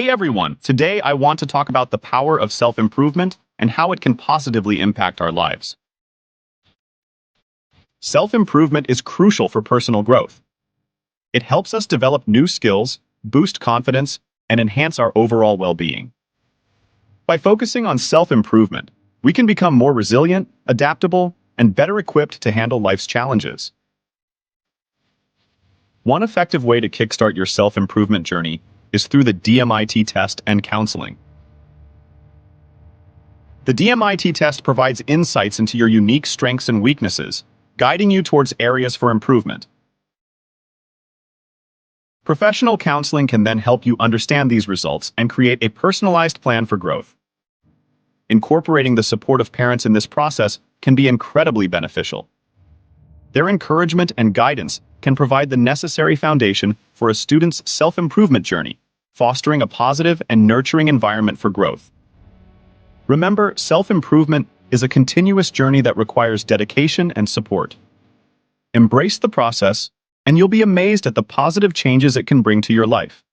Hey everyone, today I want to talk about the power of self-improvement and how it can positively impact our lives. Self-improvement is crucial for personal growth. It helps us develop new skills, boost confidence, and enhance our overall well-being. By focusing on self-improvement, we can become more resilient, adaptable, and better equipped to handle life's challenges. One effective way to kickstart your self-improvement journey is through the DMIT test and counseling. The DMIT test provides insights into your unique strengths and weaknesses, guiding you towards areas for improvement. Professional counseling can then help you understand these results and create a personalized plan for growth. Incorporating the support of parents in this process can be incredibly beneficial. Their encouragement and guidance can provide the necessary foundation for a student's self-improvement journey, fostering a positive and nurturing environment for growth. Remember, self-improvement is a continuous journey that requires dedication and support. Embrace the process, and you'll be amazed at the positive changes it can bring to your life.